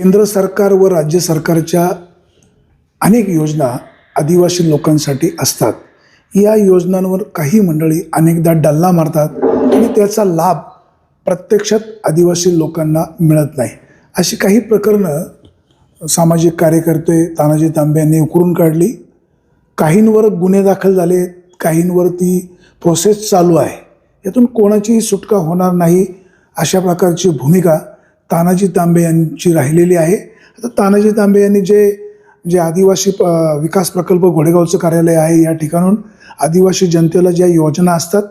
केंद्र सरकार व राज्य सरकारच्या अनेक योजना आदिवासी लोकांसाठी असतात. या योजनांवर काही मंडळी अनेकदा डल्ला मारतात आणि त्याचा लाभ प्रत्यक्षात आदिवासी लोकांना मिळत नाही. अशी काही प्रकरणं सामाजिक कार्यकर्ते तानाजी तांबे यांनी उकरून काढली. काहींवर गुन्हे दाखल झाले, काहींवर ती प्रोसेस चालू आहे. यातून कोणाचीही सुटका होणार नाही अशा प्रकारची भूमिका तानाजी तांबे यांची राहिलेली आहे. आता तानाजी तांबे यांनी जे आदिवासी विकास प्रकल्प घोडेगावचं कार्यालय आहे, या ठिकाणून आदिवासी जनतेला ज्या योजना असतात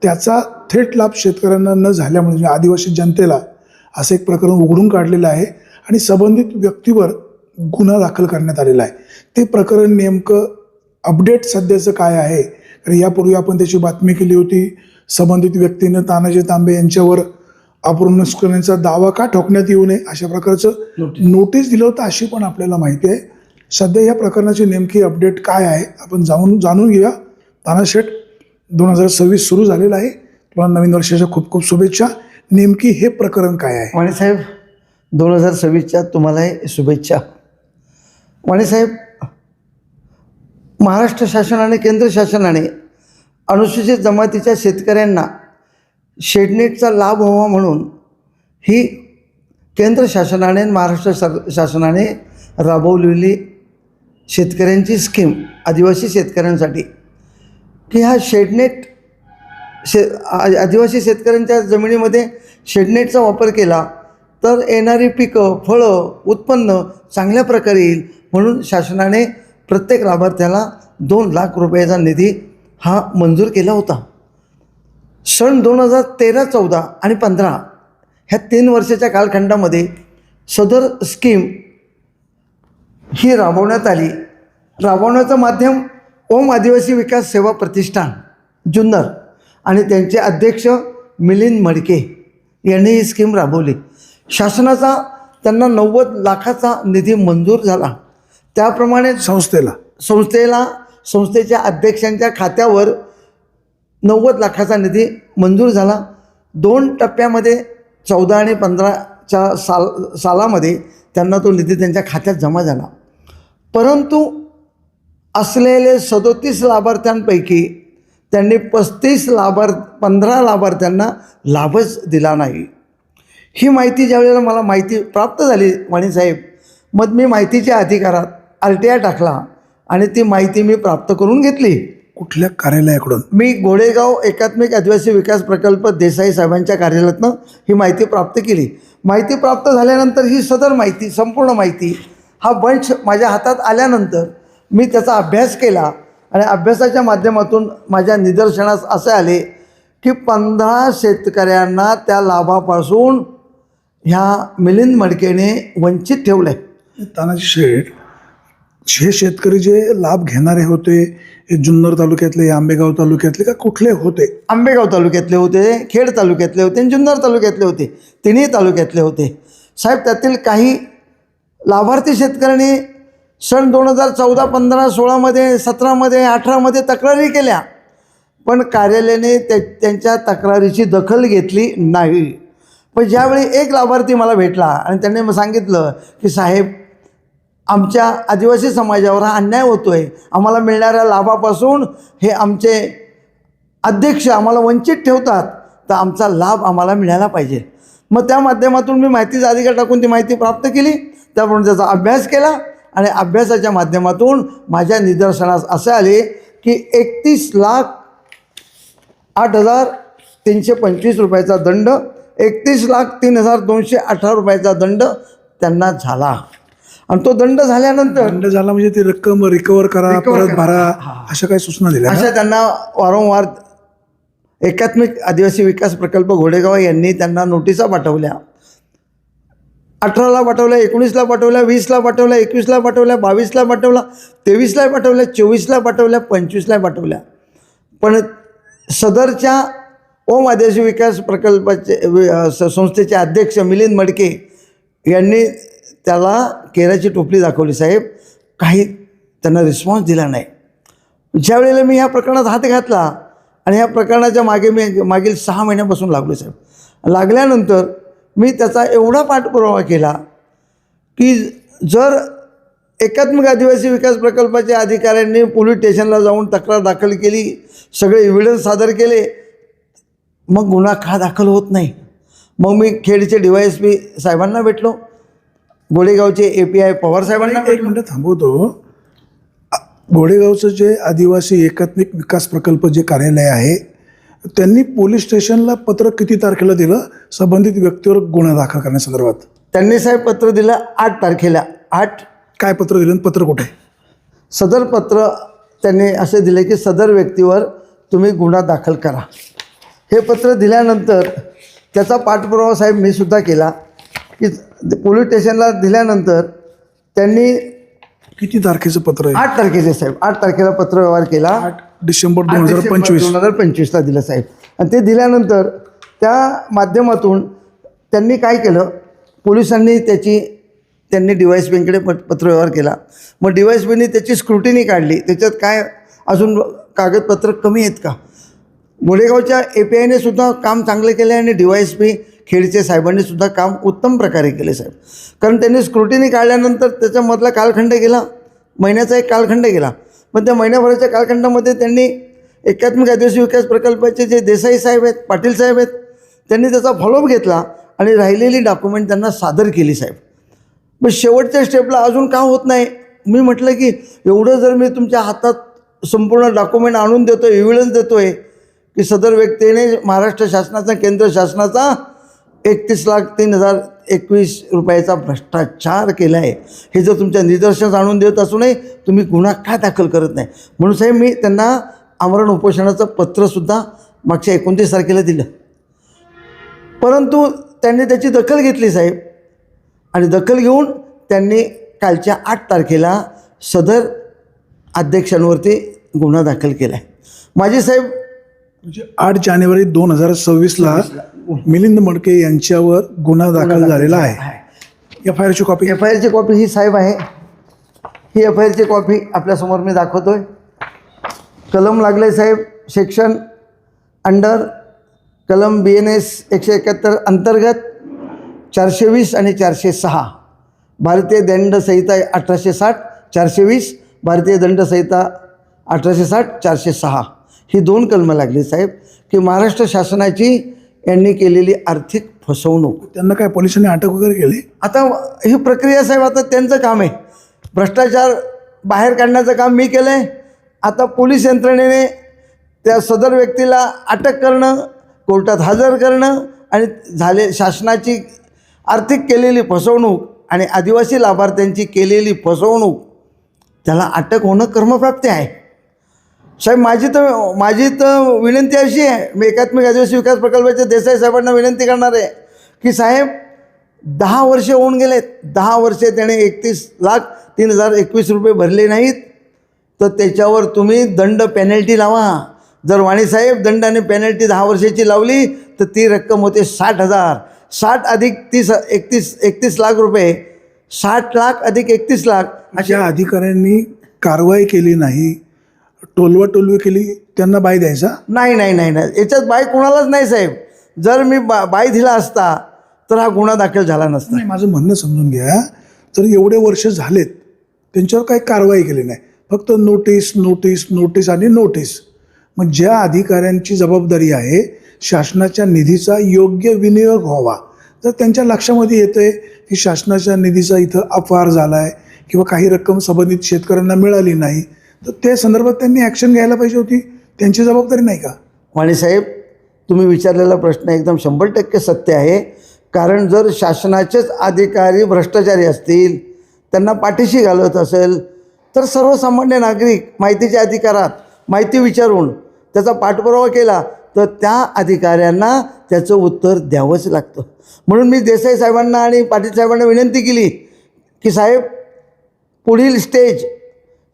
त्याचा थेट लाभ शेतकऱ्यांना न झाल्यामुळे म्हणजे आदिवासी जनतेला असं एक प्रकरण उघडून काढलेलं आहे आणि संबंधित व्यक्तीवर गुन्हा दाखल करण्यात आलेला आहे. ते प्रकरण नेमकं अपडेट सध्याचं काय आहे? कारण यापूर्वी आपण त्याची बातमी केली होती. संबंधित व्यक्तीनं तानाजी तांबे यांच्यावर अपहरण दावा का ठोकण्यात येऊ नये अशा प्रकारचं नोटीस दिलं होतं अशी पण आपल्याला माहिती आहे. सध्या या प्रकरणाची नेमकी अपडेट काय आहे आपण जाणून घेऊया. तानाशेठ, 2026 सुरू झालेलं आहे. तुम्हाला नवीन वर्षाच्या खूप खूप शुभेच्छा. नेमकी हे प्रकरण काय आहे? वाणीसाहेब, 2026च्या तुम्हालाही शुभेच्छा. वाणीसाहेब, महाराष्ट्र शासनाने केंद्र शासनाने अनुसूचित जमातीच्या शेतकऱ्यांना शेडनेटचा लाभ व्हावा म्हणून ही केंद्र शासनाने महाराष्ट्र शासनाने राबवलेली शेतकऱ्यांची स्कीम आदिवासी शेतकऱ्यांसाठी की हा शेडनेट आदिवासी शेतकऱ्यांच्या जमिनीमध्ये शेडनेटचा वापर केला तर येणारी पिकं, फळं, उत्पन्न चांगल्या प्रकारे येईल म्हणून शासनाने प्रत्येक लाभार्थ्याला 2 लाख रुपयाचा निधी हा मंजूर केला होता. सन 2013, 14 आणि 15 ह्या 3 वर्षाच्या कालखंडामध्ये सदर स्कीम ही राबवण्यात आली. राबवण्याचं माध्यम ओम आदिवासी विकास सेवा प्रतिष्ठान जुन्नर आणि त्यांचे अध्यक्ष मिलिंद मडके यांनी ही स्कीम राबवली. शासनाचा त्यांना 90 लाखाचा निधी मंजूर झाला. त्याप्रमाणे संस्थेच्या अध्यक्षांच्या खात्यावर 90 लाखाचा निधी मंजूर झाला. 2 टप्प्यामध्ये 14 आणि 15च्या सालामध्ये त्यांना तो निधी त्यांच्या खात्यात जमा झाला. परंतु असलेले 37 लाभार्थ्यांपैकी त्यांनी 15 लाभार्थ्यांना लाभच दिला नाही. ही माहिती ज्यावेळेला मला माहिती प्राप्त झाली वाणीसाहेब, मग मी माहितीच्या अधिकारात RTI टाकला आणि ती माहिती मी प्राप्त करून घेतली. कुठल्या कार्यालयाकडून? मी घोडेगाव एकात्मिक आदिवासी विकास प्रकल्प देसाई साहेबांच्या कार्यालयातनं ही माहिती प्राप्त केली. माहिती प्राप्त झाल्यानंतर ही सदर माहिती, संपूर्ण माहिती हा बंच माझ्या हातात आल्यानंतर मी त्याचा अभ्यास केला आणि अभ्यासाच्या माध्यमातून माझ्या निदर्शनास असे आले की 15 शेतकऱ्यांना त्या लाभापासून ह्या मिलिंद मडकेने वंचित ठेवलं आहे. तानाजी शेठ, हे शेतकरी जे लाभ घेणारे होते हे जुन्नर तालुक्यातले, आंबेगाव तालुक्यातले का कुठले होते? आंबेगाव तालुक्यातले होते, खेड तालुक्यातले होते आणि जुन्नर तालुक्यातले होते. तिन्ही तालुक्यातले होते. साहेब, त्यातील काही लाभार्थी शेतकऱ्यांनी सन 2014, 15, 16मध्ये, 17मध्ये, 18मध्ये तक्रारी केल्या, पण कार्यालयाने त्यांच्या तक्रारीची दखल घेतली नाही. पण ज्यावेळी एक लाभार्थी मला भेटला आणि त्यांनी मग सांगितलं की साहेब, आमच्या आदिवासी समाजावर हा अन्याय होतो आहे, आम्हाला मिळणाऱ्या लाभापासून हे आमचे अध्यक्ष आम्हाला वंचित ठेवतात, तर आमचा लाभ आम्हाला मिळाला पाहिजे. मग त्या माध्यमातून मी माहितीचा अधिकार टाकून ती माहिती प्राप्त केली. त्याप्रमाणे त्याचा अभ्यास केला आणि अभ्यासाच्या माध्यमातून माझ्या निदर्शनास असे आले की 31,08,325 रुपयाचा दंड, 31,03,218 रुपयाचा दंड त्यांना झाला. आणि तो दंड झाल्यानंतर म्हणजे ती रक्कम रिकवर करा, परत भरा, अशा काही सूचना दिल्या? अशा त्यांना वारंवार एकात्मिक आदिवासी विकास प्रकल्प घोडेगाव यांनी त्यांना नोटिसा पाठवल्या. 18ला पाठवल्या, 19ला पाठवल्या, 20ला पाठवल्या, 21ला पाठवल्या, 22ला पाठवल्या, 23ला पाठवल्या, 24ला पाठवल्या, 25ला पाठवल्या. पण सदरच्या ओम आदिवासी विकास प्रकल्पाचे संस्थेचे अध्यक्ष मिलिंद मडके यांनी त्याला केराची टोपली दाखवली. साहेब, काही त्यांना रिस्पॉन्स दिला नाही. ज्यावेळेला मी ह्या प्रकरणात हात घातला आणि ह्या प्रकरणाच्या मागील 6 महिन्यापासून लागलो साहेब. लागल्यानंतर मी त्याचा एवढा पाठपुरावा केला की जर एकात्मिक आदिवासी विकास प्रकल्पाच्या अधिकाऱ्यांनी पोलीस स्टेशनला जाऊन तक्रार दाखल केली, सगळे एव्हिडन्स सादर केले, मग गुन्हा का दाखल होत नाही? मग मी खेडचे DYSP साहेबांना भेटलो, गोडेगावचे API पवार साहेबांना एक भेटलो. मिनिट थांबवतो. घोडेगावचं जे आदिवासी एकात्मिक विकास प्रकल्प जे कार्यालय आहे, त्यांनी पोलीस स्टेशनला पत्र किती तारखेला दिलं संबंधित व्यक्तीवर गुन्हा दाखल करण्यासंदर्भात? त्यांनी साहेब पत्र दिलं 8 तारखेला. 8 काय पत्र दिलं आणि पत्र कुठे? सदर पत्र त्यांनी असे दिले की सदर व्यक्तीवर तुम्ही गुन्हा दाखल करा. हे पत्र दिल्यानंतर त्याचा पाठपुरावा साहेब मी सुद्धा केला की पोलीस स्टेशनला दिल्यानंतर त्यांनी किती तारखेचं पत्र आहे? 8 तारखेचे साहेब 8 तारखेला पत्रव्यवहार केला. 8 डिसेंबर 2025. 2025ला दिलं साहेब. आणि ते दिल्यानंतर त्या माध्यमातून त्यांनी काय केलं, पोलिसांनी त्यांनी DYSPकडे पत्रव्यवहार केला. मग DYSPनी त्याची स्क्रुटिनी काढली, त्याच्यात काय अजून कागदपत्र कमी आहेत का. गोडेगावच्या APIने सुद्धा काम चांगले केले आणि DYSP खेडचे साहेबांनी सुद्धा काम उत्तम प्रकारे केले साहेब. कारण त्यांनी स्क्रुटिनी काढल्यानंतर त्याच्यामधला कालखंड गेला, महिन्याचा एक कालखंड गेला. पण त्या महिन्याभराच्या कालखंडामध्ये त्यांनी एकात्मिक आदिवासी विकास प्रकल्पाचे जे देसाई साहेब आहेत, पाटील साहेब आहेत, त्यांनी त्याचा फॉलोअप घेतला आणि राहिलेली डॉक्युमेंट त्यांना सादर केली साहेब. मग शेवटच्या स्टेपला अजून का होत नाही? मी म्हटलं की एवढं जर मी तुमच्या हातात संपूर्ण डॉक्युमेंट आणून देतो, एव्हिडन्स देतो आहे की सदर व्यक्तीने महाराष्ट्र शासनाचा, केंद्र शासनाचा 31,03,021 रुपयाचा भ्रष्टाचार केला आहे, हे जर तुमच्या निदर्शनास आणून देत असूनही तुम्ही गुन्हा का दाखल करत नाही? म्हणून साहेब मी त्यांना आमरण उपोषणाचं पत्रसुद्धा मागच्या 29 तारखेला दिलं. परंतु त्यांनी त्याची दखल घेतली साहेब. आणि दखल घेऊन त्यांनी कालच्या 8 तारखेला सदर अध्यक्षांवरती गुन्हा दाखल केला आहे. माझी साहेब म्हणजे 8 जानेवारी 2026ला मिलिंद मडके यांच्यावर गुन्हा दाखल झालेला आहे. FIRची कॉपी? FIRची कॉपी ही साहेब आहे. ही FIRची कॉपी आपल्यासमोर मी दाखवतोय. कलम लागले साहेब सेक्शन अंडर कलम BNS 171 अंतर्गत 420 आणि 406 भारतीय दंड संहिता 1860, 420 भारतीय दंड संहिता 1860, 406 ही 2 कलमं लागली साहेब की महाराष्ट्र शासनाची यांनी केलेली आर्थिक फसवणूक. त्यांना काय पोलिसांनी अटक वगैरे केली? आता ही प्रक्रिया साहेब, आता त्यांचं काम आहे. भ्रष्टाचार बाहेर काढण्याचं काम मी केलं आहे. आता पोलीस यंत्रणेने त्या सदर व्यक्तीला अटक करणं, कोर्टात हजर करणं आणि शासनाची आर्थिक केलेली फसवणूक आणि आदिवासी लाभार्थ्यांची केलेली फसवणूक, त्याला अटक होणं कर्मप्राप्ती आहे. साहेब माझी तर विनंती अशी आहे, मी एकात्मिक आदिवासी विकास प्रकल्पाच्या देसाई साहेबांना विनंती करणार आहे की साहेब 10 वर्षे होऊन गेलेत. 10 वर्षे त्याने 31,03,021 रुपये भरले नाहीत, तर त्याच्यावर तुम्ही दंड पेनल्टी लावा. जर वाणीसाहेब दंड आणि पेनल्टी 10 वर्षाची लावली तर ती रक्कम होते 60,000. 60 अधिक 31 लाख रुपये, 60 लाख अधिक 31 लाख. अशा अधिकाऱ्यांनी कारवाई केली नाही, टोलवाटोलवी केली, त्यांना बाय द्यायचा? नाही नाही नाही नाही, याच्यात बाय कोणालाच नाही साहेब. जर मी बाय दिला असता तर हा गुन्हा दाखल झाला नसता. नाही, माझं म्हणणं समजून घ्या. जर एवढे वर्ष झालेत त्यांच्यावर काही कारवाई केली नाही, फक्त नोटीस नोटीस नोटीस आणि नोटीस. मग ज्या अधिकाऱ्यांची जबाबदारी आहे शासनाच्या निधीचा योग्य विनियोग व्हावा, जर त्यांच्या लक्षामध्ये येतं आहे की शासनाच्या निधीचा इथं अपहार झाला आहे किंवा काही रक्कम संबंधित शेतकऱ्यांना मिळाली नाही, तर त्या संदर्भात त्यांनी ॲक्शन घ्यायला पाहिजे होती. त्यांची जबाबदारी नाही का? वाणीसाहेब, तुम्ही विचारलेला प्रश्न एकदम 100% सत्य आहे. कारण जर शासनाचेच अधिकारी भ्रष्टाचारी असतील, त्यांना पाठीशी घालत असेल, तर सर्वसामान्य नागरिक माहितीच्या अधिकारात माहिती विचारून त्याचा पाठपुरावा केला तर त्या अधिकाऱ्यांना त्याचं उत्तर द्यावंच लागतं. म्हणून मी देसाई साहेबांना आणि पाटील साहेबांना विनंती केली की साहेब, पुढील स्टेज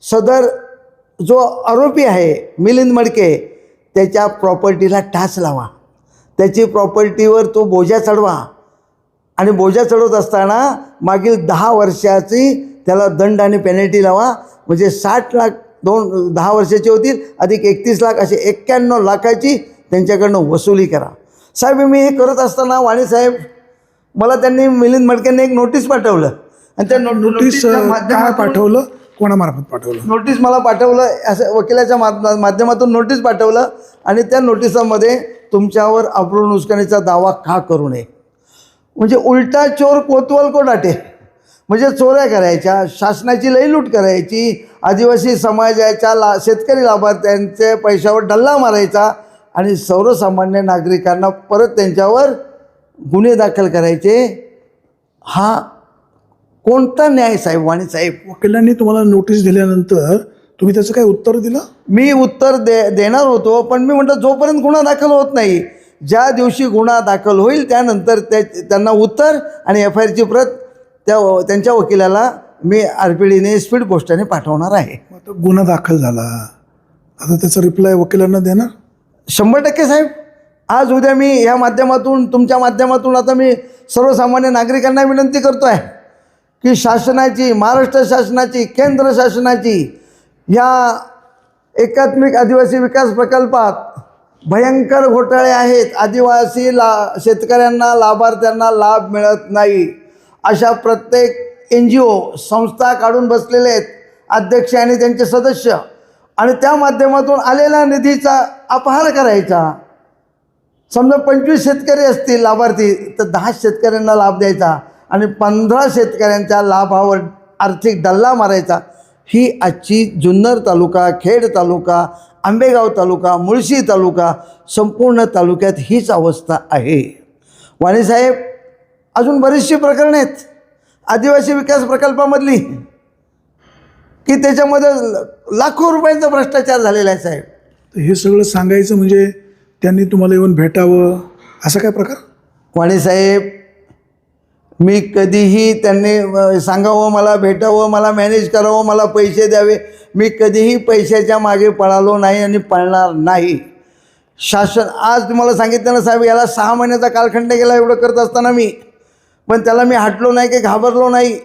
सदर जो आरोपी आहे मिलिंद मडके, त्याच्या प्रॉपर्टीला टाच लावा, त्याची प्रॉपर्टीवर तो बोजा चढवा आणि बोजा चढवत असताना मागील 10 वर्षाची त्याला दंड आणि पेनल्टी लावा. म्हणजे 60 लाख 10 वर्षाची होतील अधिक 31 लाख असे 91 लाखाची त्यांच्याकडनं वसुली करा. साहेब, मी हे करत असताना वाणीसाहेब मला त्यांनी मिलिंद मडकेंनी एक नोटीस पाठवलं आणि त्या नोटीस नोटीसच्या काय माध्यमातून पाठवलं, कोणामार्फत पाठवलं? नोटीस मला पाठवलं, असं वकिलाच्या माध्यमातून नोटीस पाठवलं आणि त्या नोटिसामध्ये तुमच्यावर अब्रू नुकसानीचा दावा का करू नये, म्हणजे उलटा चोर कोतवाल को डाटे, म्हणजे चोऱ्या करायच्या, शासनाची लईलूट करायची, आदिवासी समाजाच्या शेतकरी लाभार्थ्यांच्या पैशावर डल्ला मारायचा आणि सर्वसामान्य नागरिकांना परत त्यांच्यावर गुन्हे दाखल करायचे. हा कोणता न्याय साहेब, वाणी साहेब? वकिलांनी तुम्हाला नोटीस दिल्यानंतर तुम्ही त्याचं काय उत्तर दिलं? मी उत्तर देणार होतो, पण मी म्हटलं जोपर्यंत गुन्हा दाखल होत नाही, ज्या दिवशी गुन्हा दाखल होईल त्यानंतर त्यांना उत्तर आणि एफ आय आरची प्रत त्यांच्या वकिलाला मी RPDने स्पीड पोस्टाने पाठवणार आहे. आता गुन्हा दाखल झाला, आता त्याचा रिप्लाय वकिलांना देणार? 100% साहेब. आज उद्या मी ह्या माध्यमातून, तुमच्या माध्यमातून आता मी सर्वसामान्य नागरिकांना विनंती करतो आहे की शासनाची, महाराष्ट्र शासनाची, केंद्र शासनाची या एकात्मिक आदिवासी विकास प्रकल्पात भयंकर घोटाळे आहेत. आदिवासी शेतकऱ्यांना, लाभार्थ्यांना लाभ मिळत नाही. अशा प्रत्येक NGO संस्था काढून बसलेले आहेत अध्यक्ष आणि त्यांचे सदस्य, आणि त्या माध्यमातून आलेल्या निधीचा अपहार करायचा. समजा 25 शेतकरी असतील लाभार्थी, तर 10 शेतकऱ्यांना लाभ द्यायचा आणि 15 शेतकऱ्यांच्या लाभावर आर्थिक डल्ला मारायचा. ही आजची जुन्नर तालुका, खेड तालुका, आंबेगाव तालुका, मुळशी तालुका, संपूर्ण तालुक्यात हीच अवस्था आहे. वाणीसाहेब, अजून बरीचशी प्रकरणं आहेत आदिवासी विकास प्रकल्पामधली की त्याच्यामध्ये लाखो रुपयांचा भ्रष्टाचार झालेला आहे साहेब. तर हे सगळं सांगायचं म्हणजे त्यांनी तुम्हाला येऊन भेटावं असा काय प्रकार? वाणीसाहेब, मी कधीही त्यांनी सांगावं, मला भेटावं, मला मॅनेज करावं, मला पैसे द्यावे, मी कधीही पैशाच्या मागे पळालो नाही आणि पळणार नाही. शासन, आज तुम्हाला सांगितलं ना साहेब, याला 6 महिन्याचा कालखंड गेला एवढं करत असताना मी, पण त्याला मी हटलो नाही की घाबरलो नाही,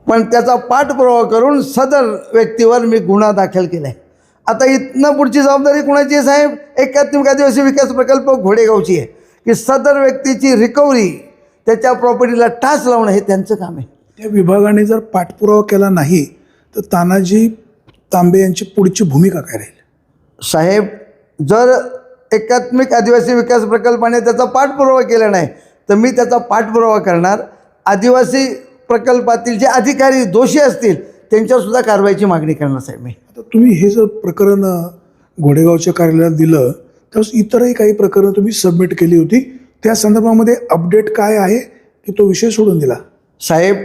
पण त्याचा पाठपुरावा करून सदर व्यक्तीवर मी गुन्हा दाखल केला आहे. आता इथनं पुढची जबाबदारी कुणाची आहे साहेब? एकात्मिक आदिवासी विकास प्रकल्प घोडेगावची आहे की सदर व्यक्तीची रिकव्हरी, त्याच्या प्रॉपर्टीला टाच लावणं हे त्यांचं काम आहे. त्या विभागाने जर पाठपुरावा केला नाही तर तानाजी तांबे यांची पुढची भूमिका काय राहील? साहेब, जर एकात्मिक आदिवासी विकास प्रकल्पाने त्याचा पाठपुरावा केला नाही तर मी त्याचा पाठपुरावा करणार. आदिवासी प्रकल्पातील जे अधिकारी दोषी असतील त्यांच्यावरसुद्धा कारवाईची मागणी करणार साहेब मी. आता तुम्ही हे जर प्रकरण घोडेगावच्या कार्यालयात दिलं त्यावेळेस इतरही काही प्रकरणं तुम्ही सबमिट केली होती, त्या संदर्भामध्ये अपडेट काय आहे की तो विषय सोडून दिला? साहेब,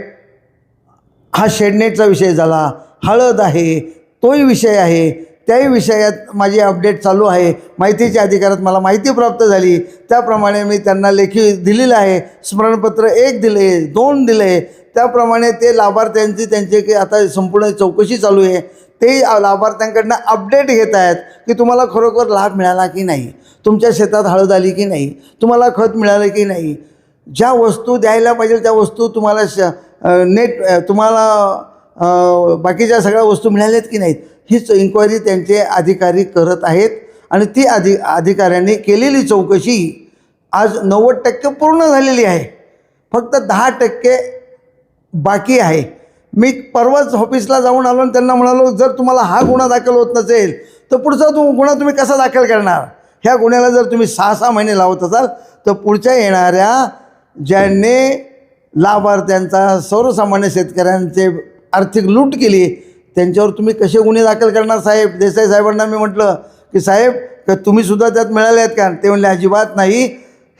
हा शेडनेटचा विषय झाला, हळद आहे तोही विषय आहे, त्याही विषयात माझी अपडेट चालू आहे. माहितीच्या अधिकारात मला माहिती प्राप्त झाली, त्याप्रमाणे मी त्यांना लेखी दिलेलं आहे. स्मरणपत्र 1 दिले, 2 दिले, त्याप्रमाणे ते लाभार्थ्यांची त्यांचे आता संपूर्ण चौकशी चालू आहे. ते लाभार्थ्यांकडनं अपडेट घेत आहेत की तुम्हाला खरोखर लाभ मिळाला की नाही, तुमच्या शेतात हळद आली की नाही, तुम्हाला खत मिळालं की नाही, ज्या वस्तू द्यायला पाहिजे त्या वस्तू तुम्हाला तुम्हाला बाकीच्या सगळ्या वस्तू मिळाल्यात की नाहीत, हीच इन्क्वायरी त्यांचे अधिकारी करत आहेत. आणि ती अधिकाऱ्यांनी केलेली चौकशी आज 90% पूर्ण झालेली आहे, फक्त 10% बाकी आहे. मी परवाच ऑफिसला जाऊन आलो आणि त्यांना म्हणालो, जर तुम्हाला हा गुन्हा दाखल होत नसेल तर पुढचा गुन्हा तुम्ही कसा दाखल करणार? ह्या गुन्ह्याला जर तुम्ही 6-6 महिने लावत असाल तर पुढच्या येणाऱ्या ज्यांनी लाभार्थ्यांचा, सर्वसामान्य शेतकऱ्यांचे आर्थिक लूट केली त्यांच्यावर तुम्ही कसे गुन्हे दाखल करणार साहेब? देसाई साहेबांना मी म्हटलं की साहेब, का तुम्हीसुद्धा त्यात मिळाले आहेत का? ते म्हणले अजिबात नाही,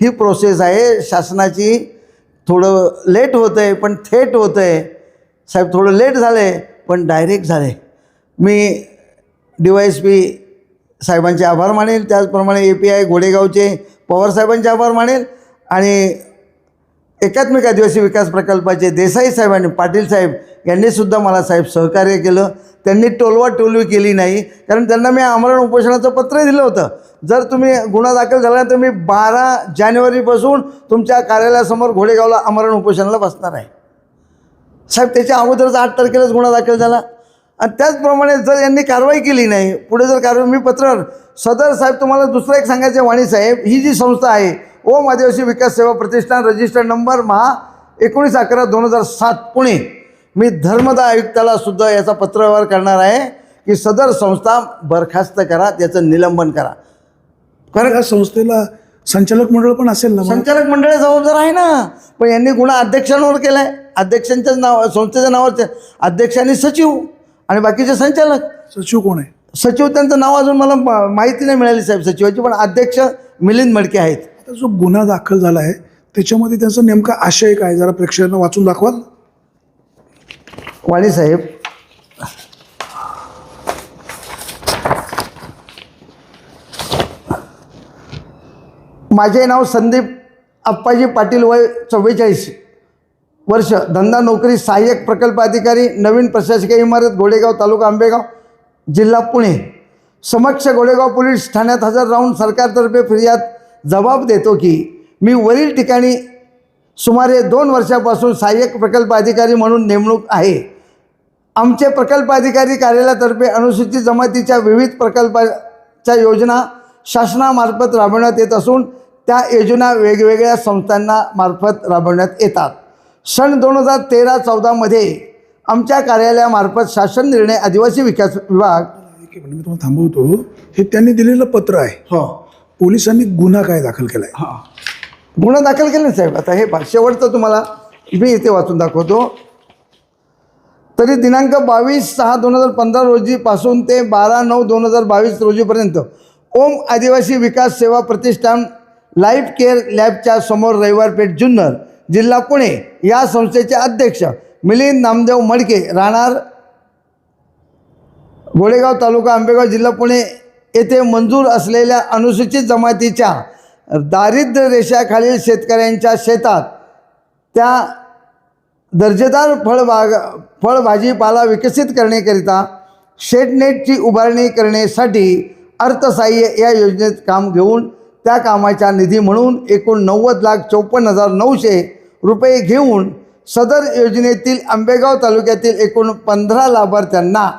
ही प्रोसेस आहे शासनाची, थोडं लेट होतं आहे पण थेट होतं आहे. साहेब, थोडं लेट झालं आहे पण डायरेक्ट झालं आहे. मी DYSP साहेबांचे आभार मानेल, त्याचप्रमाणे API घोडेगावचे पवार साहेबांचे आभार मानेल आणि एकात्मिक आदिवासी विकास प्रकल्पाचे देसाई साहेब आणि पाटील साहेब यांनीसुद्धा मला साहेब सहकार्य केलं. त्यांनी टोलवाटोलवी केली नाही, कारण त्यांना मी आमरण उपोषणाचं पत्र दिलं होतं. जर तुम्ही गुन्हा दाखल झाला तर मी 12 जानेवारीपासून तुमच्या कार्यालयासमोर घोडेगावला आमरण उपोषणाला बसणार आहे. साहेब, त्याच्या अगोदरच 8 तारखेलाच गुन्हा दाखल झाला. आणि त्याचप्रमाणे जर यांनी कारवाई केली नाही, पुढे जर कारवाई, मी पत्र सदर साहेब तुम्हाला दुसरं एक सांगायचं, वाणी साहेब, ही जी संस्था आहे ओम आदिवासी विकास सेवा प्रतिष्ठान, रजिस्टर्ड नंबर 19/11/2007 पुणे. मी धर्मदाय आयुक्ताला सुद्धा याचा पत्रव्यवहार करणार आहे की सदर संस्था बरखास्त करा, त्याचं निलंबन करा. कारण या संस्थेला संचालक मंडळ पण असेल ना मग? संचालक मंडळ जबाबदार आहे ना, पण यांनी गुन्हा अध्यक्षांवर केलाय. अध्यक्षांच्याच नाव, संस्थेच्या नावाचे अध्यक्ष आणि सचिव आणि बाकीचे संचालक. सचिव कोण आहे? सचिव त्यांचं नाव अजून मला माहिती नाही मिळाली साहेब सचिवाची, पण अध्यक्ष मिलिंद मडके आहेत. आता जो गुन्हा दाखल झाला आहे त्याच्यामध्ये त्यांचा नेमका आशय काय, जरा प्रेक्षकांना वाचून दाखवाल? वाणी साहेब, माझे नाव संदीप अप्पाजी पाटील, वय 44 वर्ष, धंदा नोकरी सहाय्यक प्रकल्प अधिकारी, नवीन प्रशासकीय इमारत, घोडेगाव, तालुका आंबेगाव, जिल्हा पुणे. समक्ष घोडेगाव पोलीस ठाण्यात हजर राहून सरकारतर्फे फिर्याद जबाब देतो की मी वरील ठिकाणी सुमारे 2 वर्षापासून सहाय्यक प्रकल्प अधिकारी म्हणून नेमणूक आहे. आमचे प्रकल्प अधिकारी कार्यालयातर्फे अनुसूचित जमातीच्या विविध प्रकल्पाच्या योजना शासनामार्फत राबवण्यात येत असून त्या योजना वेगवेगळ्या संस्थांना मार्फत राबवण्यात येतात. सन 2013-14 मध्ये आमच्या कार्यालयामार्फत शासन निर्णय आदिवासी विकास विभाग. एक मिनिट, मी तुम्हाला थांबवतो. हे त्यांनी दिलेलं पत्र आहे. हो, पोलिसांनी गुन्हा काय दाखल केलाय? हां, गुन्हा दाखल केला साहेब. आता हे शेवटचं तुम्हाला मी इथे वाचून दाखवतो. तरी दिनांक 22/6/2015 रोजीपासून ते 12/9/2022 रोजीपर्यंत ओम आदिवासी विकास सेवा प्रतिष्ठान लाईफ केअर लॅबच्या समोर रविवार पेठ जुन्नर, जिल्हा पुणे या संस्थेचे अध्यक्ष मिलिंद नामदेव मडके, राहणार घोडेगाव, तालुका आंबेगाव, जिल्हा पुणे येथे मंजूर असलेल्या अनुसूचित जमातीच्या दारिद्र्य रेषाखालील शेतकऱ्यांच्या शेतात त्या दर्जेदार फळभाजीपाला विकसित करण्याकरिता शेडनेटची उभारणी करण्यासाठी अर्थसहाय्य या योजनेत काम घेऊन त्या कामाच्या निधी म्हणून एकूण 90,54,900 रुपये घेऊन सदर योजनेतील आंबेगाव तालुक्यातील एकूण 15 लाभार्थ्यांना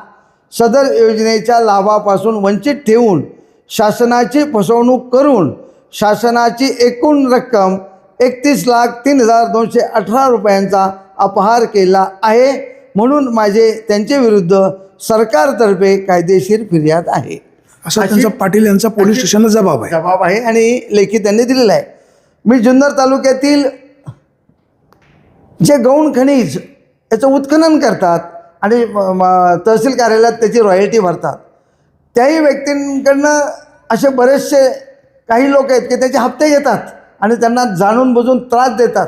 सदर योजनेच्या लाभापासून वंचित ठेवून शासनाची फसवणूक करून शासनाची एकूण रक्कम 31,03,218 रुपयांचा अपहार केला आहे. म्हणून माझे त्यांच्या विरुद्ध सरकारतर्फे कायदेशीर फिर्याद आहे. असा त्यांचा पाटील यांचा पोलीस स्टेशनला जबाब आहे आणि लेखी त्यांनी दिलेला आहे. मी जुन्नर तालुक्यातील जे गौण खनिज याचं उत्खनन करतात आणि तहसील कार्यालयात त्याची रॉयल्टी भरतात, त्याही व्यक्तींकडनं असे बरेचसे काही लोक आहेत की त्याचे हप्ते घेतात आणि त्यांना जाणून बुजून त्रास देतात.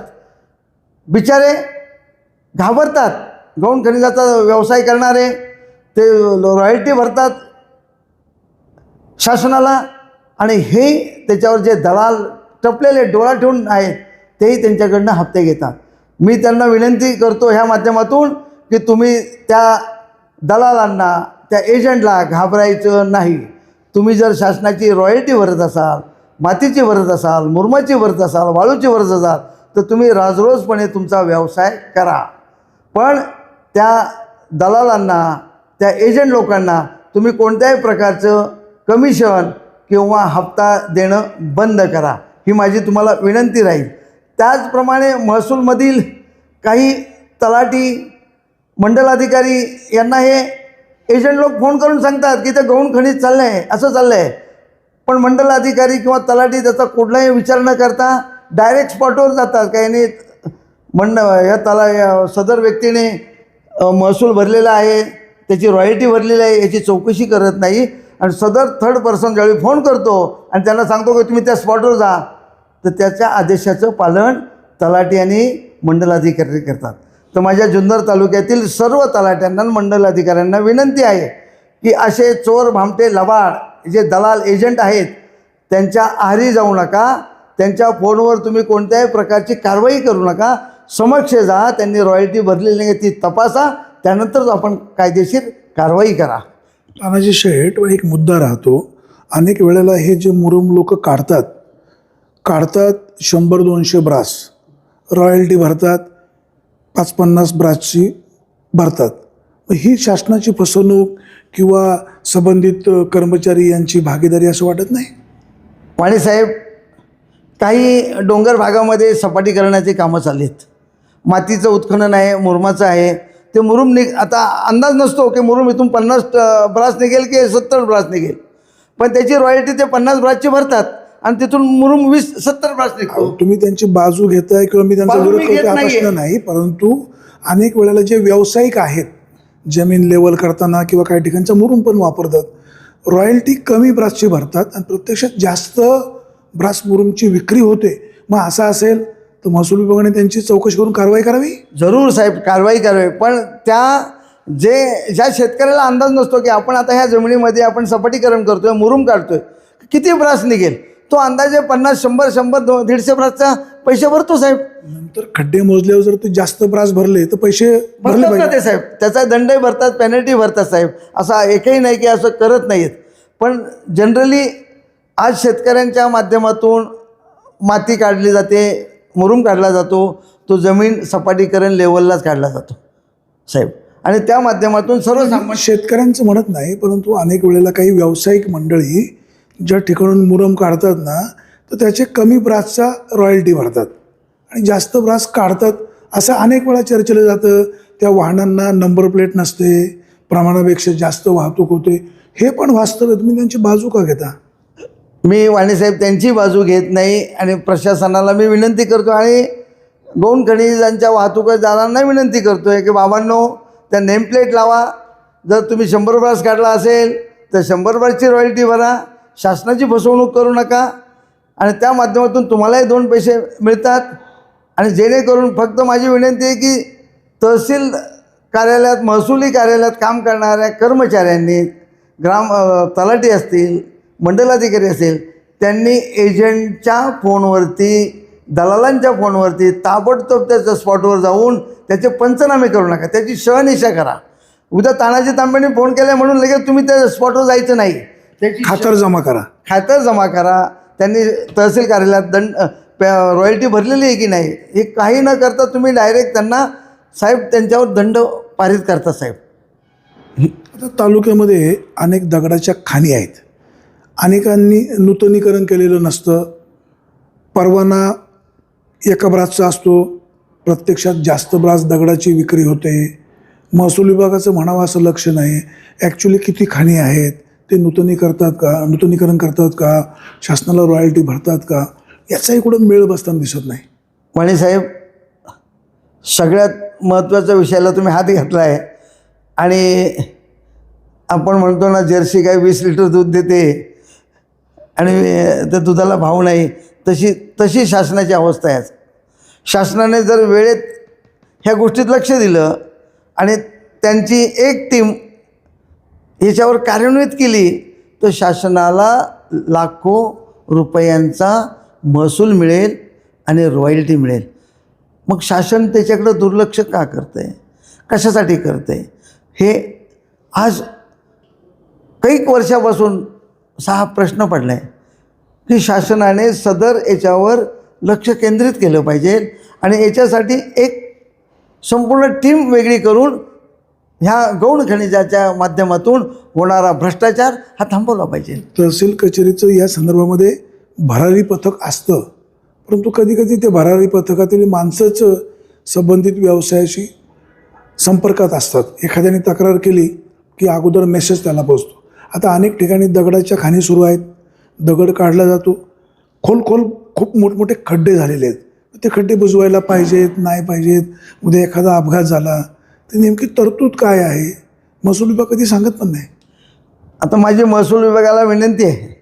बिचारे घाबरतात. गौण खनिजाचा व्यवसाय करणारे ते रॉयल्टी भरतात शासनाला आणि हे त्याच्यावर जे दलाल टपलेले डोळा ठेवून आहेत तेही त्यांच्याकडनं हप्ते घेतात. मी त्यांना विनंती करतो ह्या माध्यमातून की तुम्ही त्या दलालांना, त्या एजंटला घाबरायचं नाही. तुम्ही जर शासनाची रॉयल्टी भरत असाल, मातीची भरत असाल, मुरमाची भरत असाल, वाळूची भरत असाल तर तुम्ही राजरोजपणे तुमचा व्यवसाय करा. पण त्या दलालांना, त्या एजंट लोकांना तुम्ही कोणत्याही प्रकारचं कमिशन किंवा हप्ता देणं बंद करा, ही माझी तुम्हाला विनंती राहील. त्याचप्रमाणे महसूलमधील काही तलाठी, मंडलाधिकारी यांना हे एजंट लोक फोन करून सांगतात की ते गौण खनिज चाललं आहे, असं चाललं आहे. पण मंडलाधिकारी किंवा तलाठी त्याचा कुठलाही विचार न करता डायरेक्ट स्पॉटवर जातात. काही नाही या सदर व्यक्तीने महसूल भरलेला आहे, त्याची रॉयल्टी भरलेली आहे, याची चौकशी करत नाही आणि सदर थर्ड पर्सन ज्यावेळी फोन करतो आणि त्यांना सांगतो की तुम्ही त्या स्पॉटवर जा, तर त्याच्या आदेशाचं पालन तलाठी आणि मंडलाधिकारी करतात. तर माझ्या जुन्नर तालुक्यातील सर्व तलाट्यांना, मंडलाधिकाऱ्यांना विनंती आहे की असे चोर, भामटे, लबाड जे दलाल एजंट आहेत त्यांच्या आहारी जाऊ नका. त्यांच्या फोनवर तुम्ही कोणत्याही प्रकारची कारवाई करू नका. समक्ष जा, त्यांनी रॉयल्टी भरलेली नाही ती तपासा, त्यानंतर आपण कायदेशीर कारवाई करा. तानाजी शेठ, एक मुद्दा राहतो. अनेक वेळेला हे जे मुरुम लोक काढतात 100-200 ब्रास रॉयल्टी भरतात, 5-50 ब्रासची भरतात. ही शासनाची फसवणूक किंवा संबंधित कर्मचारी यांची भागीदारी असं वाटत नाही? वाणीसाहेब, काही डोंगर भागामध्ये सपाटीकरणाची कामं चालली आहेत. मातीचं उत्खनन आहे, मुरुमाचं आहे. ते मुरुम आता अंदाज नसतो की मुरुम इथून 50 ब्रास निघेल की 70 ब्रास निघेल, पण त्याची रॉयल्टी ते 50 ब्रासची भरतात आणि तिथून मुरुम 20-70 ब्रास निघतो. तुम्ही त्यांची बाजू घेताय किंवा मी त्यांचा बाजू विरोध मी घेत करतो हा नाहीये. प्रश्न नाही, परंतु अनेक वेळेला जे व्यावसायिक आहेत जमीन लेवल करताना किंवा काही ठिकाणचा मुरुम पण वापरतात, रॉयल्टी कमी ब्रासची भरतात आणि प्रत्यक्षात जास्त ब्रास मुरुमची विक्री होते. मग असं असेल तर महसूल विभागाने त्यांची चौकशी करून कारवाई करावी. जरूर साहेब, कारवाई करावी, पण ज्या शेतकऱ्याला अंदाज नसतो की आपण आता ह्या जमिनीमध्ये आपण सपाटीकरण करतोय, मुरुम काढतोय, किती ब्रास निघेल, तो अंदाजे 50, 100, 100, 150 ब्रासचा पैसे भरतो साहेब. नंतर खड्डे मोजल्यावर जर ते जास्त ब्रास भरले तर पैसे भरले भरतात ना पाहिजे. ते साहेब, त्याचा दंडही भरतात, पेनल्टी भरतात साहेब. असा एकही नाही की असं करत नाहीत, पण जनरली आज शेतकऱ्यांच्या माध्यमातून माती काढली जाते, मुरुम काढला जातो, तो जमीन सपाटीकरण लेवललाच काढला जातो साहेब. आणि त्या माध्यमातून सर्वसामान्य शेतकऱ्यांचं म्हणत नाही, परंतु अनेक वेळेला काही व्यावसायिक मंडळी ज्या ठिकाणून मुरम काढतात ना, तर त्याचे कमी ब्रासचा रॉयल्टी भरतात आणि जास्त ब्रास काढतात. असं अनेक वेळा चर्चेलं जातं. त्या वाहनांना नंबर प्लेट नसते, प्रमाणापेक्षा जास्त वाहतूक होते. हे पण वास्तव आहे. तुम्ही त्यांची बाजू का घेता? मी वाणीसाहेब त्यांची बाजू घेत नाही आणि प्रशासनाला मी विनंती करतो आणि गौण खनिजांच्या वाहतूकदारांना विनंती करतो आहे की बाबांनो, त्या नेमप्लेट लावा. जर तुम्ही 100 ब्रास काढला असेल तर 100 ब्रासची रॉयल्टी भरा, शासनाची फसवणूक करू नका आणि त्या माध्यमातून तुम्हालाही 2 पैसे मिळतात. आणि जेणेकरून फक्त माझी विनंती आहे की तहसील कार्यालयात, महसुली कार्यालयात काम करणाऱ्या कर्मचाऱ्यांनी, तलाठी असतील, मंडलाधिकारी असेल, त्यांनी एजंटच्या फोनवरती, दलालांच्या फोनवरती ताबडतोब त्याच्या स्पॉटवर जाऊन त्याचे पंचनामे करू नका, त्याची शहनिशा करा. उद्या तानाजी तांबेने फोन केला म्हणून लगेच तुम्ही त्या स्पॉटवर जायचं नाही, त्याची खातर जमा करा. खातं जमा करा. त्यांनी तहसील कार्यालयात रॉयल्टी भरलेली आहे की नाही हे काही न करता तुम्ही डायरेक्ट त्यांना साहेब त्यांच्यावर दंड पारित करता साहेब. आता तालुक्यामध्ये अनेक दगडाच्या खाणी आहेत. अनेकांनी नूतनीकरण केलेलं नसतं. परवाना एका ब्रासचा असतो, प्रत्यक्षात जास्त ब्रास दगडाची विक्री होते. महसूल विभागाचं म्हणावं असं लक्ष नाही. ॲक्च्युली किती खाणी आहेत, ते नूतनीकरण करतात का, शासनाला रॉयल्टी भरतात का, याचाही कुठं मेळ बसताना दिसत नाही. वाणीसाहेब, सगळ्यात महत्त्वाच्या विषयाला तुम्ही हात घातला आहे. आणि आपण म्हणतो ना, जर्सी गाय 20 लिटर दूध देते आणि त्या दुधाला भाव नाही, तशी शासनाची अवस्था आहे. शासनाने जर वेळेत ह्या गोष्टीत लक्ष दिलं आणि त्यांची एक टीम याच्यावर कार्यान्वित केली तर शासनाला लाखो रुपयांचा महसूल मिळेल आणि रॉयल्टी मिळेल. मग शासन त्याच्याकडं दुर्लक्ष का करतं आहे, कशासाठी करतं आहे, हे आज कैक वर्षापासून हा प्रश्न पडला आहे की शासनाने सदर याच्यावर लक्ष केंद्रित केलं पाहिजे आणि याच्यासाठी एक संपूर्ण टीम वेगळी करून ह्या गौण खनिजाच्या माध्यमातून होणारा भ्रष्टाचार हा थांबवला पाहिजे. तहसील कचेरीचं या संदर्भामध्ये भरारी पथक असतं, परंतु कधीकधी ते भरारी पथकातील माणसंच संबंधित व्यवसायाशी संपर्कात असतात. एखाद्याने तक्रार केली की अगोदर मेसेज त्याला पोचतो. आता अनेक ठिकाणी दगडाच्या खाणी सुरू आहेत, दगड काढला जातो, खूप मोठमोठे खड्डे झालेले आहेत. ते खड्डे बुजवायला पाहिजेत, नाही पाहिजेत, उद्या एखादा अपघात झाला तर नेमकी तरतूद काय आहे, महसूल विभाग कधी सांगत पण नाही. आता माझी महसूल विभागाला विनंती आहे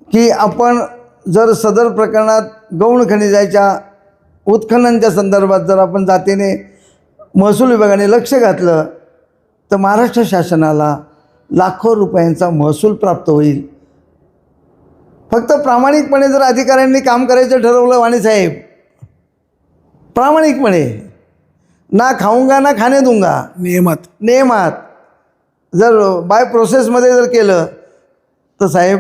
की आपण जर सदर प्रकरणात गौण खनिजाच्या उत्खननच्या संदर्भात जर आपण जातीने महसूल विभागाने लक्ष घातलं तर महाराष्ट्र शासनाला लाखो रुपयांचा महसूल प्राप्त होईल. फक्त प्रामाणिकपणे जर अधिकाऱ्यांनी काम करायचं ठरवलं वाणीसाहेब, प्रामाणिकपणे, ना खाऊंगा ना खाणे दूंगा, नियमात जर बाय प्रोसेसमध्ये जर केलं तर साहेब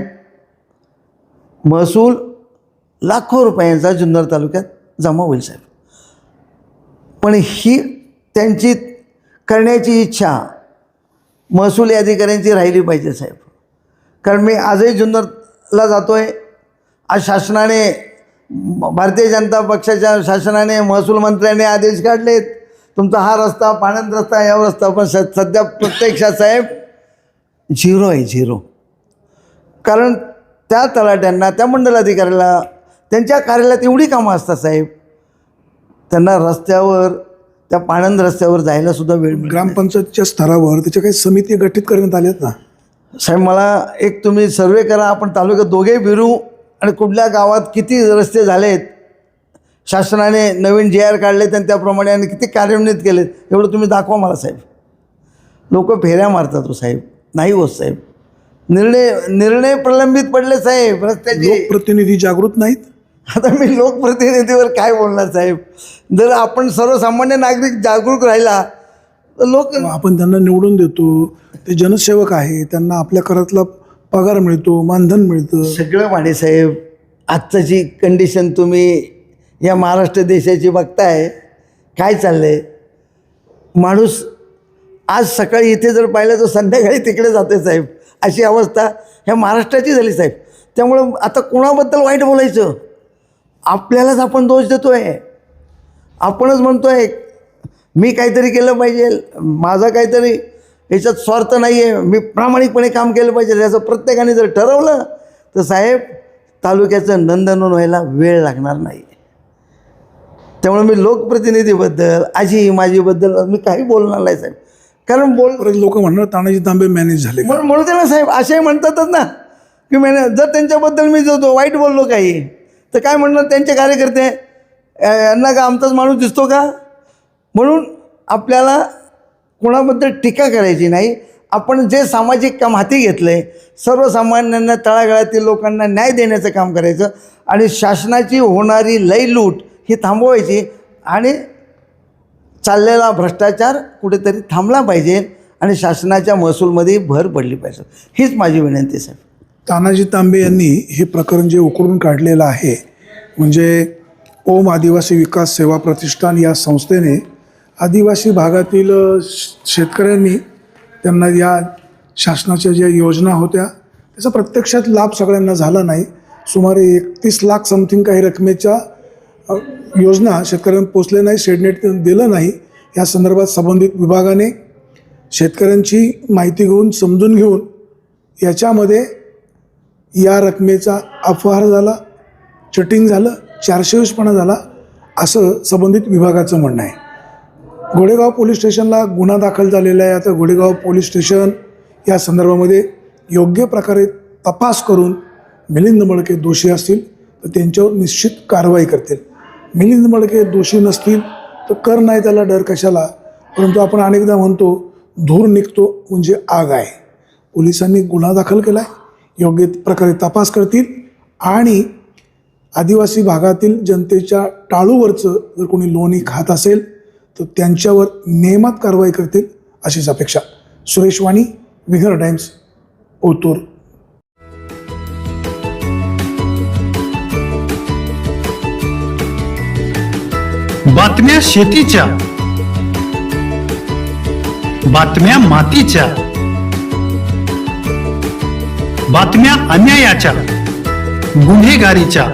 महसूल लाखो रुपयांचा जुन्नर तालुक्यात जमा होईल साहेब. पण ही त्यांची करण्याची इच्छा महसुली अधिकाऱ्यांची राहिली पाहिजे साहेब. कारण मी आजही जुन्नरला जातो आहे. आज शासनाने भारतीय जनता पक्षाच्या शासनाने महसूल मंत्र्याने आदेश काढलेत, तुमचा हा रस्ता पाणंद रस्ता या रस्ता, पण सध्या प्रत्यक्षात साहेब झिरो आहे, झिरो. कारण त्या तलाट्यांना, त्या मंडलाधिकाऱ्याला त्यांच्या कार्यालयात एवढी कामं असतात साहेब, त्यांना रस्त्यावर, त्या पाणंद रस्त्यावर जायला सुद्धा वेळ मिळत नाही. ग्रामपंचायतच्या स्तरावर त्याच्या काही समिती गठीत करण्यात आल्यात ना साहेब? मला एक तुम्ही सर्वे करा, आपण तालुक्यात दोघे फिरू आणि कुठल्या गावात किती रस्ते झालेत, शासनाने नवीन JR काढलेत आणि त्याप्रमाणे आणि किती कार्यान्वित केलेत, एवढं तुम्ही दाखवा मला साहेब. लोक फेऱ्या मारतात हो साहेब, नाही होत साहेब. निर्णय प्रलंबित पडले साहेब रस्त्याचे. लोकप्रतिनिधी जागृत नाहीत. आता मी लोकप्रतिनिधीवर काय बोलणार साहेब? जर आपण सर्वसामान्य नागरिक जागरूक राहिला तर लोक, आपण त्यांना निवडून देतो, ते जनसेवक आहे, त्यांना आपल्या करातला पगार मिळतो, मानधन मिळतं. सगळं माने साहेब. आत्ताची कंडिशन तुम्ही या महाराष्ट्र देशाची बघताय, काय चाललंय. माणूस आज सकाळी इथे जर पाहिलं तर संध्याकाळी तिकडे जाते साहेब, अशी अवस्था ह्या महाराष्ट्राची झाली साहेब. त्यामुळं आता कोणाबद्दल वाईट बोलायचं? आपल्यालाच आपण दोष देतो आहे. आपणच म्हणतो आहे मी काहीतरी केलं पाहिजे, माझा काहीतरी याच्यात स्वार्थ नाही आहे, मी प्रामाणिकपणे काम केलं पाहिजे, याचं प्रत्येकाने जर ठरवलं तर साहेब तालुक्याचं नंदनवन व्हायला वेळ लागणार नाही. त्यामुळे मी लोकप्रतिनिधीबद्दल, आजी माझीबद्दल मी काही बोलणार नाही साहेब. कारण लोक म्हणणार तानाजी तांबे मॅनेज झाले. म्हणू दे ना साहेब, असेही म्हणतातच ना की जर त्यांच्याबद्दल मी जो वाईट बोललो काही तर काय म्हणणार त्यांचे कार्यकर्ते, यांना का आमचाच माणूस दिसतो का? म्हणून आपल्याला कोणाबद्दल टीका करायची नाही. आपण जे सामाजिक काम हाती घेतलं आहे, सर्वसामान्यांना, तळागाळातील लोकांना न्याय देण्याचं काम करायचं आणि शासनाची होणारी लयलूट ही थांबवायची आणि चाललेला भ्रष्टाचार कुठेतरी थांबला पाहिजे आणि शासनाच्या महसूलमध्ये भर पडली पाहिजे. हीच माझी विनंती साहेब. तानाजी तांबे यांनी हे प्रकरण जे उकरून काढलेलं आहे, म्हणजे ओम आदिवासी विकास सेवा प्रतिष्ठान या संस्थेने आदिवासी भागातील शेतकऱ्यांनी त्यांना या शासनाच्या ज्या योजना होत्या त्याचा प्रत्यक्षात लाभ सगळ्यांना झाला नाही. सुमारे 31 लाख समथिंग काही रकमेच्या योजना शेतकऱ्यांना पोचले नाही, शेडनेट दिलं नाही. या संदर्भात संबंधित विभागाने शेतकऱ्यांची माहिती घेऊन, समजून घेऊन याच्यामध्ये या रकमेचा अपहार झाला, चटिंग झालं, 420पणा झाला असं संबंधित विभागाचं म्हणणं आहे. घोडेगाव पोलीस स्टेशनला गुन्हा दाखल झालेला आहे. आता घोडेगाव पोलीस स्टेशन या संदर्भामध्ये योग्य प्रकारे तपास करून मिलिंद मळके दोषी असतील तर त्यांच्यावर निश्चित कारवाई करतील. मिलिंद मळके दोषी नसतील तर कर नाही त्याला डर कशाला. परंतु आपण अनेकदा म्हणतो धूर निघतो म्हणजे आग आहे. पोलिसांनी गुन्हा दाखल केला आहे, योग्य प्रकारे तपास करतील आणि आदिवासी भागातील जनतेच्या टाळूवरचं जर कोणी लोणी खात असेल तर त्यांच्यावर नियमात कारवाई करतील अशीच अपेक्षा. सुरेश वाणी, विघर टाइम्स, ओतूर. बातम्या शेतीच्या, बातम्या मातीच्या, बातम्या अन्यायाच्या, गुन्हेगारीच्या,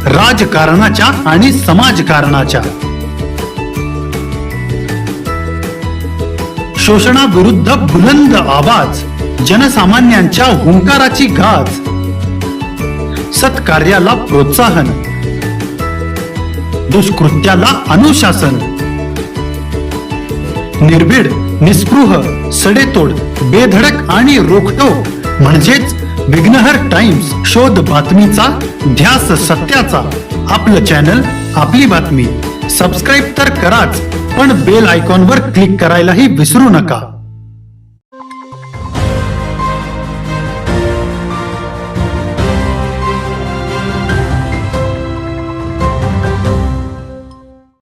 राजकारणाच्या आणि समाजकारणाच्या, शोषणाविरुद्ध बुलंद आवाज, जनसामान्यांच्या हुंकाराची गाज, सत्कार्याला प्रोत्साहन, दुष्कृत्याला अनुशासन, निर्भीड, निस्पृह, सडेतोड, बेधडक आणि रोखटोक म्हणजेच विघ्नहर टाइम्स. शोध बातमीचा, ध्यास सत्याचा. आपलं चॅनल, आपली बातमी. सबस्क्राईब तर कराच, पण बेल आयकॉनवर क्लिक करायलाही विसरू नका.